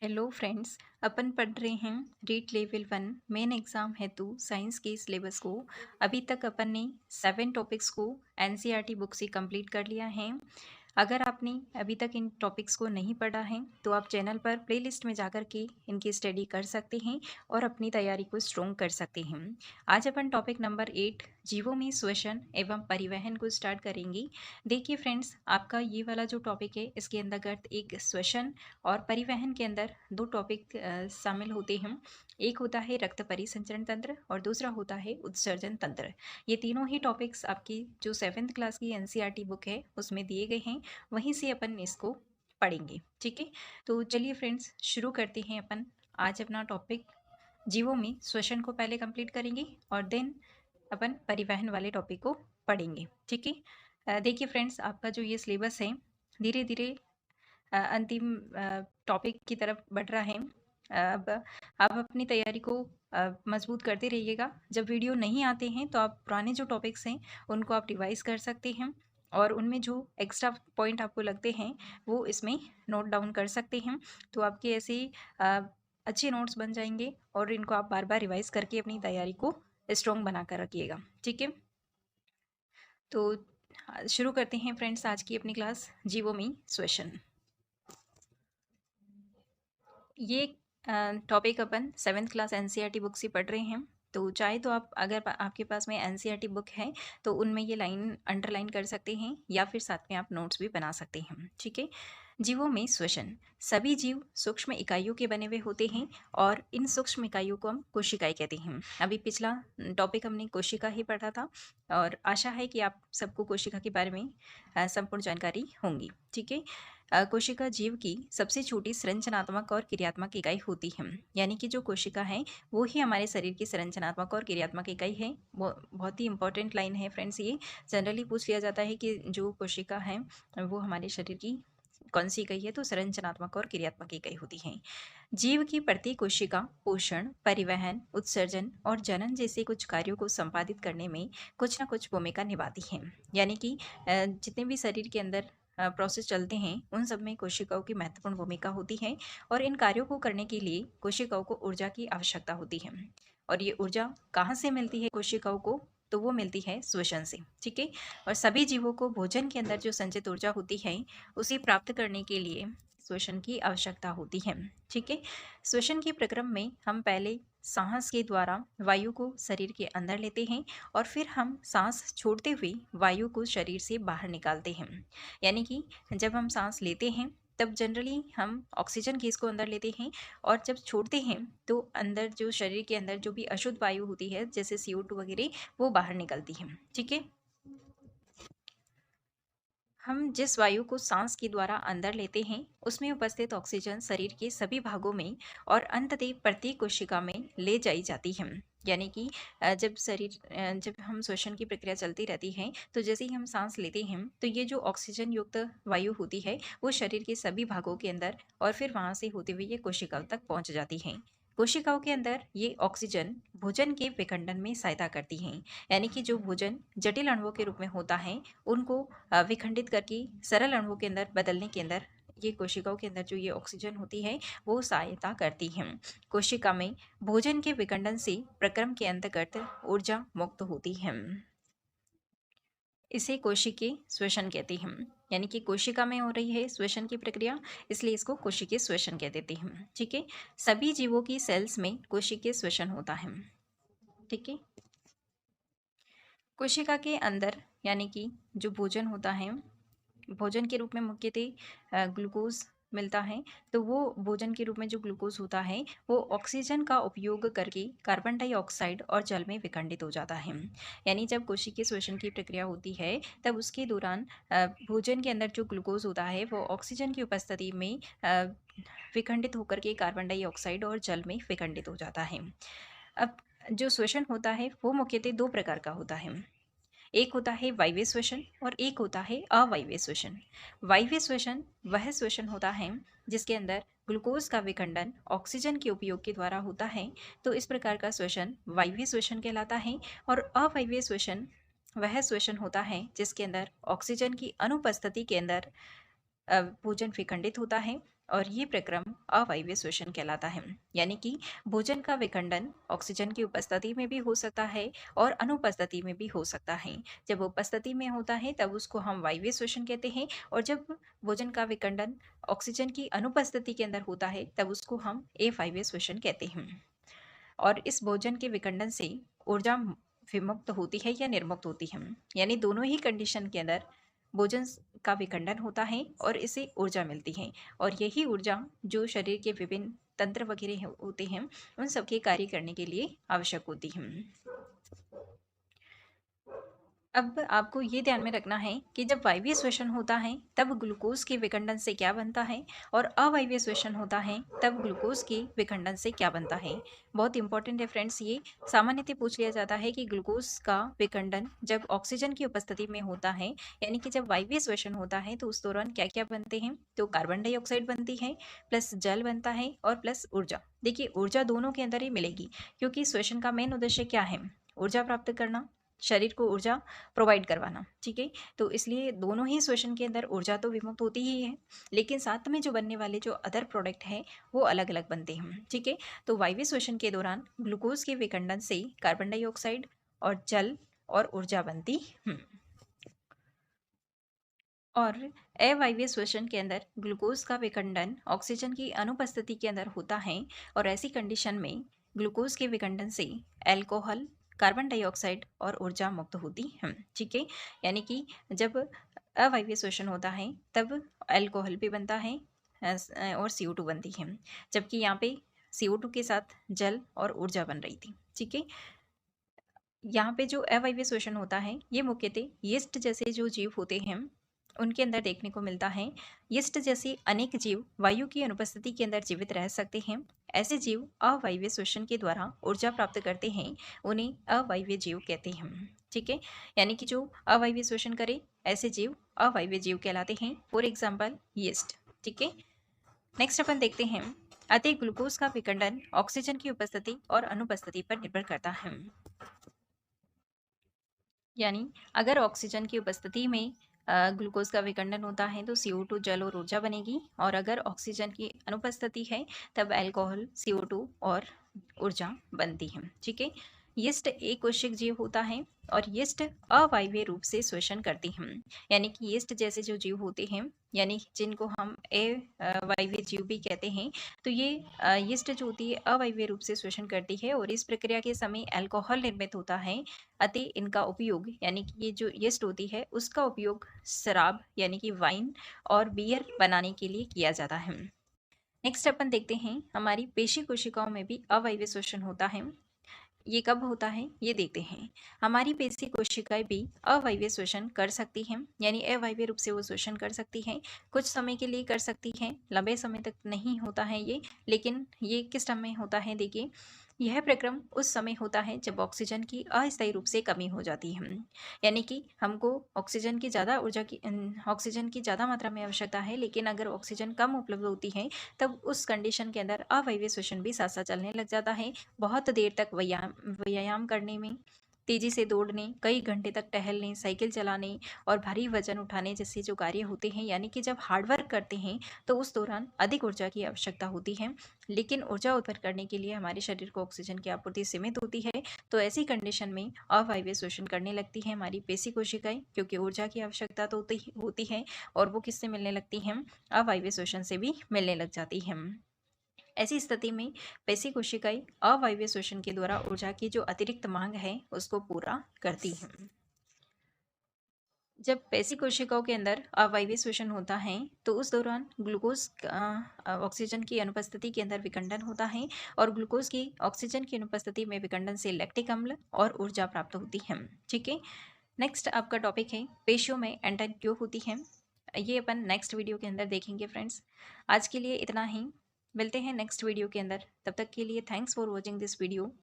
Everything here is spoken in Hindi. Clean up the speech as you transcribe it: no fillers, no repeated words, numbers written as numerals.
Hello friends. अपन पढ़ रहे हैं रीट लेवल 1 मेन एग्ज़ाम हेतु साइंस के सिलेबस को। अभी तक अपन ने 7 टॉपिक्स को एनसीईआरटी बुक से कंप्लीट कर लिया है। अगर आपने अभी तक इन टॉपिक्स को नहीं पढ़ा है तो आप चैनल पर प्लेलिस्ट में जाकर के इनकी स्टडी कर सकते हैं और अपनी तैयारी को स्ट्रॉन्ग कर सकते हैं। आज अपन टॉपिक नंबर 8 जीवों में श्वसन एवं परिवहन को स्टार्ट करेंगे। देखिए फ्रेंड्स, आपका ये वाला जो टॉपिक है इसके अंतर्गत एक श्वसन और परिवहन के अंदर दो टॉपिक शामिल होते हैं। एक होता है रक्त परिसंचरण तंत्र और दूसरा होता है उत्सर्जन तंत्र। ये तीनों ही टॉपिक्स आपकी जो 7th क्लास की एनसीईआरटी बुक है उसमें दिए गए हैं, वहीं से अपन इसको पढ़ेंगे। ठीक है, तो चलिए फ्रेंड्स शुरू करते हैं। अपन आज अपना टॉपिक जीवों में श्वसन को पहले कंप्लीट करेंगे और देन अपन परिवहन वाले टॉपिक को पढ़ेंगे। ठीक है, देखिए फ्रेंड्स, आपका जो ये सिलेबस है धीरे धीरे अंतिम टॉपिक की तरफ बढ़ रहा है। अब आप अपनी तैयारी को मजबूत करते रहिएगा। जब वीडियो नहीं आते हैं तो आप पुराने जो टॉपिक्स हैं उनको आप रिवाइज कर सकते हैं और उनमें जो एक्स्ट्रा पॉइंट आपको लगते हैं वो इसमें नोट डाउन कर सकते हैं। तो आपके ऐसे अ, अच्छे नोट्स बन जाएंगे और इनको आप बार बार रिवाइज करके अपनी तैयारी को स्ट्रॉन्ग बना कर रखिएगा। ठीक है, तो शुरू करते हैं फ्रेंड्स आज की अपनी क्लास जीवों में श्वसन। ये टॉपिक अपन 7th क्लास एनसीईआरटी बुक से पढ़ रहे हैं। तो चाहे तो आप अगर आपके पास में एनसीईआरटी बुक है तो उनमें ये लाइन अंडरलाइन कर सकते हैं या फिर साथ में आप नोट्स भी बना सकते हैं। ठीक है, जीवों में श्वसन। सभी जीव सूक्ष्म इकाइयों के बने हुए होते हैं और इन सूक्ष्म इकाइयों को हम कोशिकाएं कहते हैं। अभी पिछला टॉपिक हमने कोशिका ही पढ़ा था और आशा है कि आप सबको कोशिका के बारे में संपूर्ण जानकारी होंगी। ठीक है, कोशिका जीव की सबसे छोटी संरचनात्मक और क्रियात्मक इकाई होती है। यानी कि जो कोशिका है वो ही हमारे शरीर की संरचनात्मक और क्रियात्मक इकाई है। वो बहुत ही इंपॉर्टेंट लाइन है फ्रेंड्स। ये जनरली पूछ लिया जाता है कि जो कोशिका है वो हमारे शरीर की कौन सी इकाई है, तो संरचनात्मक और क्रियात्मक इकाई होती है। जीव की प्रत्येक कोशिका पोषण, परिवहन, उत्सर्जन और जनन जैसे कुछ कार्यों को संपादित करने में कुछ न कुछ भूमिका निभाती है। यानी कि जितने भी शरीर के अंदर प्रोसेस चलते हैं उन सब में कोशिकाओं की महत्वपूर्ण भूमिका होती है और इन कार्यों को करने के लिए कोशिकाओं को ऊर्जा की आवश्यकता होती है। और ये ऊर्जा कहाँ से मिलती है कोशिकाओं को, तो वो मिलती है श्वसन से। ठीक है, और सभी जीवों को भोजन के अंदर जो संचित ऊर्जा होती है उसे प्राप्त करने के लिए श्वसन की आवश्यकता होती है। ठीक है, श्वसन के प्रक्रम में हम पहले सांस के द्वारा वायु को शरीर के अंदर लेते हैं और फिर हम सांस छोड़ते हुए वायु को शरीर से बाहर निकालते हैं। यानी कि जब हम सांस लेते हैं तब जनरली हम ऑक्सीजन गैस को अंदर लेते हैं और जब छोड़ते हैं तो अंदर जो शरीर के अंदर जो भी अशुद्ध वायु होती है जैसे CO2 वगैरह वो बाहर निकलती है। ठीक है, हम जिस वायु को सांस के द्वारा अंदर लेते हैं उसमें उपस्थित ऑक्सीजन शरीर के सभी भागों में और अंततः प्रत्येक कोशिका में ले जाई जाती है। यानी कि जब हम श्वसन की प्रक्रिया चलती रहती है तो जैसे ही हम सांस लेते हैं तो ये जो ऑक्सीजन युक्त वायु होती है वो शरीर के सभी भागों के अंदर और फिर वहां से होते हुए ये कोशिकाओं तक पहुंच जाती है। कोशिकाओं के अंदर ये ऑक्सीजन भोजन के विखंडन में सहायता करती हैं। यानी कि जो भोजन जटिल अणुओं के रूप में होता है उनको विखंडित करके सरल अणुओं के अंदर बदलने के अंदर ये कोशिकाओं के अंदर जो ये ऑक्सीजन होती है वो सहायता करती है। कोशिका में भोजन के विखंडन से प्रक्रम के अंतर्गत ऊर्जा मुक्त होती है। इसे कोशिकीय श्वसन कहते हैं। यानी कि कोशिका में हो रही है श्वसन की प्रक्रिया, इसलिए इसको कोशिकीय श्वसन कह देते हैं। ठीक है, सभी जीवों की सेल्स में कोशिकीय श्वसन होता है। ठीक है, कोशिका के अंदर यानी कि जो भोजन होता है, भोजन के रूप में मुख्यतः ग्लूकोज मिलता है। तो वो भोजन के रूप में जो ग्लूकोज होता है वो ऑक्सीजन का उपयोग करके कार्बन डाइऑक्साइड और जल में विखंडित हो जाता है। यानी जब कोशिकीय श्वसन की प्रक्रिया होती है तब उसके दौरान भोजन के अंदर जो ग्लूकोज होता है वो ऑक्सीजन की उपस्थिति में विखंडित होकर के कार्बन डाइऑक्साइड और जल में विखंडित हो जाता है। अब जो श्वसन होता है वो मुख्यतः दो प्रकार का होता है। एक होता है वायवीय श्वसन और एक होता है अवायवीय श्वसन। वायवीय श्वसन वह श्वसन होता है जिसके अंदर ग्लूकोज का विखंडन ऑक्सीजन के उपयोग के द्वारा होता है। तो इस प्रकार का श्वसन वायवीय श्वसन कहलाता है। और अवायवीय श्वसन वह श्वसन होता है जिसके अंदर ऑक्सीजन की अनुपस्थिति के अंदर भोजन विखंडित होता है। और ये प्रक्रम अवायवीय श्वसन कहलाता है। यानी कि भोजन का विखंडन ऑक्सीजन की उपस्थिति में भी हो सकता है और अनुपस्थिति में भी हो सकता है। जब उपस्थिति में होता है तब उसको हम वायवीय श्वसन कहते हैं, और जब भोजन का विखंडन ऑक्सीजन की अनुपस्थिति के अंदर होता है तब उसको हम अवायवीय श्वसन कहते हैं। और इस भोजन के विखंडन से ऊर्जा विमुक्त होती है या निर्मुक्त होती है, यानी दोनों ही कंडीशन के अंदर भोजन का विखंडन होता है और इसे ऊर्जा मिलती है, और यही ऊर्जा जो शरीर के विभिन्न तंत्र वगैरह होते हैं उन सबके कार्य करने के लिए आवश्यक होती है। अब आपको ये ध्यान में रखना है कि जब वायवीय श्वसन होता है तब ग्लूकोज के विखंडन से क्या बनता है, और अवायवीय श्वसन होता है तब ग्लूकोज के विखंडन से क्या बनता है। बहुत इंपॉर्टेंट है फ्रेंड्स, ये सामान्यतः पूछ लिया जाता है कि ग्लूकोज का विखंडन जब ऑक्सीजन की उपस्थिति में होता है, यानी कि जब वायवीय श्वसन होता है तो उस दौरान क्या क्या बनते हैं। तो कार्बन डाइऑक्साइड बनती है, प्लस जल बनता है, और प्लस ऊर्जा। देखिए, ऊर्जा दोनों के अंदर ही मिलेगी, क्योंकि श्वसन का मेन उद्देश्य क्या है, ऊर्जा प्राप्त करना, शरीर को ऊर्जा प्रोवाइड करवाना। ठीक है, तो इसलिए दोनों ही श्वसन के अंदर ऊर्जा तो विमुक्त होती ही है, लेकिन साथ में जो बनने वाले जो अदर प्रोडक्ट है वो अलग अलग बनते हैं। ठीक है, तो वायवीय श्वसन के दौरान ग्लूकोज के विखंडन से कार्बन डाइऑक्साइड और जल और ऊर्जा बनती है। और अवायवीय श्वसन के अंदर ग्लूकोज का विखंडन ऑक्सीजन की अनुपस्थिति के अंदर होता है, और ऐसी कंडीशन में ग्लूकोज के विखंडन से अल्कोहल, कार्बन डाइऑक्साइड और ऊर्जा मुक्त होती है। ठीक है, यानी कि जब अवायवीय श्वसन होता है तब अल्कोहल भी बनता है और CO2 बनती है, जबकि यहाँ पे CO2 के साथ जल और ऊर्जा बन रही थी। ठीक है, यहाँ पे जो अवायवीय श्वसन होता है ये मुख्यतः यीस्ट जैसे जो जीव होते हैं उनके अंदर देखने को मिलता है। यीस्ट जैसे अनेक जीव वायु की अनुपस्थिति के अंदर जीवित रह सकते हैं। ऐसे जीव अवायवीय श्वसन के द्वारा ऊर्जा प्राप्त करते हैं, उन्हें अवायवीय जीव कहते हैं। ठीक है, यानी कि जो अवायवीय श्वसन करे ऐसे जीव अवायवीय जीव कहलाते हैं। For example yeast. ठीक है, नेक्स्ट अपन देखते हैं, अतः ग्लूकोज का विखंडन ऑक्सीजन की उपस्थिति और अनुपस्थिति पर निर्भर करता है। यानी अगर ऑक्सीजन की उपस्थिति में ग्लूकोज का विखंडन होता है तो CO2 जल और ऊर्जा बनेगी, और अगर ऑक्सीजन की अनुपस्थिति है तब अल्कोहल, CO2 और ऊर्जा बनती है। ठीक है, यीस्ट एक कोशिक जीव होता है और यीस्ट अवायवीय रूप से श्वसन करती हैं। यानी कि यीस्ट जैसे जो जीव होते हैं, यानी जिनको हम अवायवीय जीव भी कहते हैं, तो ये यीस्ट जो होती है अवायवीय रूप से श्वसन करती है, और इस प्रक्रिया के समय अल्कोहल निर्मित होता है। अतः इनका उपयोग, यानी कि ये जो यीस्ट होती है उसका उपयोग शराब यानी कि वाइन और बियर बनाने के लिए किया जाता है। नेक्स्ट अपन देखते हैं, हमारी पेशी कोशिकाओं में भी अवायवीय श्वसन होता है। ये कब होता है ये देखते हैं। हमारी पेशी कोशिकाएं भी अवायवीय श्वसन कर सकती हैं, यानी अवायवीय रूप से वो श्वसन कर सकती हैं। कुछ समय के लिए कर सकती हैं, लंबे समय तक नहीं होता है ये। लेकिन ये किस समय होता है, देखिए, यह प्रक्रम उस समय होता है जब ऑक्सीजन की अस्थायी रूप से कमी हो जाती है। यानी कि हमको ऑक्सीजन की ज़्यादा मात्रा में आवश्यकता है, लेकिन अगर ऑक्सीजन कम उपलब्ध होती है तब उस कंडीशन के अंदर अवायवीय श्वसन भी साथ साथ चलने लग जाता है। बहुत देर तक व्यायाम करने में, तेजी से दौड़ने, कई घंटे तक टहलने, साइकिल चलाने और भारी वजन उठाने जैसे जो कार्य होते हैं, यानी कि जब हार्ड वर्क करते हैं तो उस दौरान अधिक ऊर्जा की आवश्यकता होती है। लेकिन ऊर्जा उत्पन्न करने के लिए हमारे शरीर को ऑक्सीजन की आपूर्ति सीमित होती है, तो ऐसी कंडीशन में अवायवीय श्वसन करने लगती है हमारी पेशी कोशिकाएं, क्योंकि ऊर्जा की आवश्यकता तो होती है, और वो किससे मिलने लगती हैं, अवायवीय श्वसन से भी मिलने लग जाती है। ऐसी स्थिति में पेशी कोशिकाएं अवायवीय श्वसन के द्वारा ऊर्जा की जो अतिरिक्त मांग है उसको पूरा करती हैं। जब पेशी कोशिकाओं के अंदर अवायवीय श्वसन होता है तो उस दौरान ग्लूकोज ऑक्सीजन की अनुपस्थिति के अंदर विखंडन होता है, और ग्लूकोज की ऑक्सीजन की अनुपस्थिति में विखंडन से लैक्टिक अम्ल और ऊर्जा प्राप्त होती है। ठीक है, नेक्स्ट आपका टॉपिक है पेशियों में एंटाइन क्यों होती है। ये अपन नेक्स्ट वीडियो के अंदर देखेंगे फ्रेंड्स। आज के लिए इतना ही, मिलते हैं नेक्स्ट वीडियो के अंदर। तब तक के लिए thanks for watching this video.